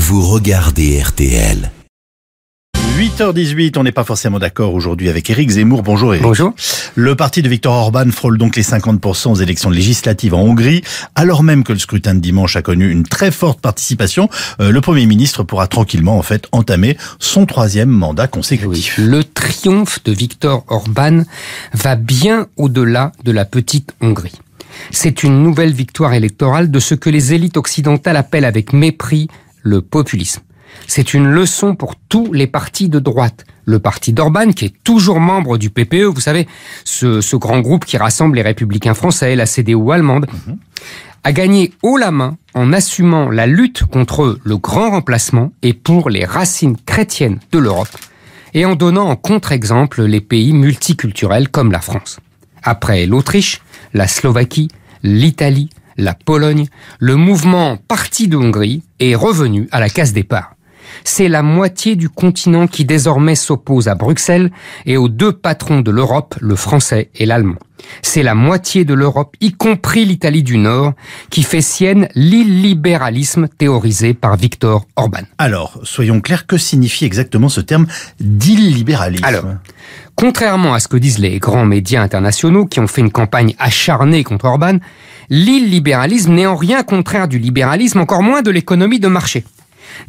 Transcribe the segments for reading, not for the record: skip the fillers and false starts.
vous regardez RTL. 8h18, on n'est pas forcément d'accord aujourd'hui avec Éric Zemmour. Bonjour Éric. Bonjour. Le parti de Viktor Orban frôle donc les 50% aux élections législatives en Hongrie, alors même que le scrutin de dimanche a connu une très forte participation. Le Premier ministre pourra tranquillement entamer son 3e mandat consécutif. Oui. Le triomphe de Viktor Orban va bien au-delà de la petite Hongrie. C'est une nouvelle victoire électorale de ce que les élites occidentales appellent avec mépris le populisme. C'est une leçon pour tous les partis de droite. Le parti d'Orban, qui est toujours membre du PPE, vous savez, ce grand groupe qui rassemble les républicains français, la CDU allemande, a gagné haut la main en assumant la lutte contre le grand remplacement et pour les racines chrétiennes de l'Europe, et en donnant en contre-exemple les pays multiculturels comme la France. Après l'Autriche, la Slovaquie, l'Italie, la Pologne, le mouvement Parti de Hongrie est revenu à la case départ. C'est la moitié du continent qui désormais s'oppose à Bruxelles et aux deux patrons de l'Europe, le français et l'allemand. C'est la moitié de l'Europe, y compris l'Italie du Nord, qui fait sienne l'illibéralisme théorisé par Viktor Orban. Alors, soyons clairs, que signifie exactement ce terme d'illibéralisme ? Alors, contrairement à ce que disent les grands médias internationaux qui ont fait une campagne acharnée contre Orban, l'illibéralisme n'est en rien contraire du libéralisme, encore moins de l'économie de marché.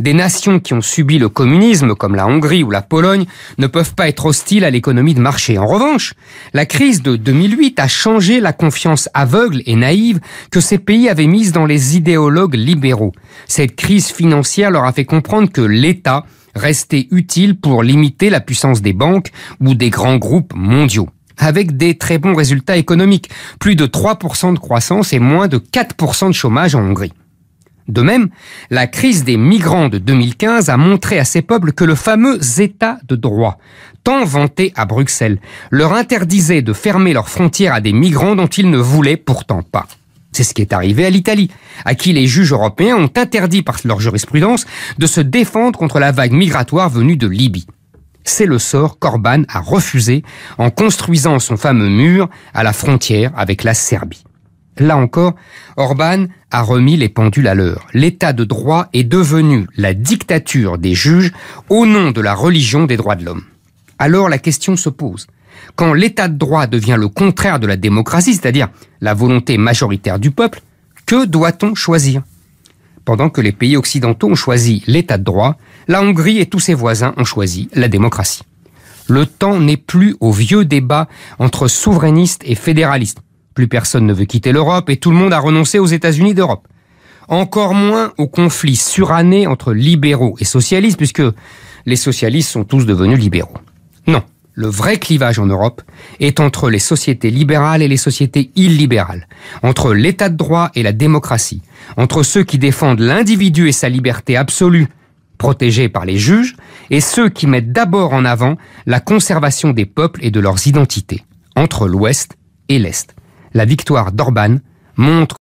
Des nations qui ont subi le communisme, comme la Hongrie ou la Pologne, ne peuvent pas être hostiles à l'économie de marché. En revanche, la crise de 2008 a changé la confiance aveugle et naïve que ces pays avaient mise dans les idéologues libéraux. Cette crise financière leur a fait comprendre que l'État restait utile pour limiter la puissance des banques ou des grands groupes mondiaux, avec des très bons résultats économiques, plus de 3% de croissance et moins de 4% de chômage en Hongrie. De même, la crise des migrants de 2015 a montré à ces peuples que le fameux État de droit, tant vanté à Bruxelles, leur interdisait de fermer leurs frontières à des migrants dont ils ne voulaient pourtant pas. C'est ce qui est arrivé à l'Italie, à qui les juges européens ont interdit par leur jurisprudence de se défendre contre la vague migratoire venue de Libye. C'est le sort qu'Orban a refusé en construisant son fameux mur à la frontière avec la Serbie. Là encore, Orban a remis les pendules à l'heure. L'état de droit est devenu la dictature des juges au nom de la religion des droits de l'homme. Alors la question se pose. Quand l'état de droit devient le contraire de la démocratie, c'est-à-dire la volonté majoritaire du peuple, que doit-on choisir ? Pendant que les pays occidentaux ont choisi l'état de droit, la Hongrie et tous ses voisins ont choisi la démocratie. Le temps n'est plus au vieux débat entre souverainistes et fédéralistes. Plus personne ne veut quitter l'Europe et tout le monde a renoncé aux États-Unis d'Europe. Encore moins au conflit suranné entre libéraux et socialistes, puisque les socialistes sont tous devenus libéraux. Non, le vrai clivage en Europe est entre les sociétés libérales et les sociétés illibérales, entre l'état de droit et la démocratie, entre ceux qui défendent l'individu et sa liberté absolue, protégés par les juges, et ceux qui mettent d'abord en avant la conservation des peuples et de leurs identités, entre l'Ouest et l'Est. La victoire d'Orban montre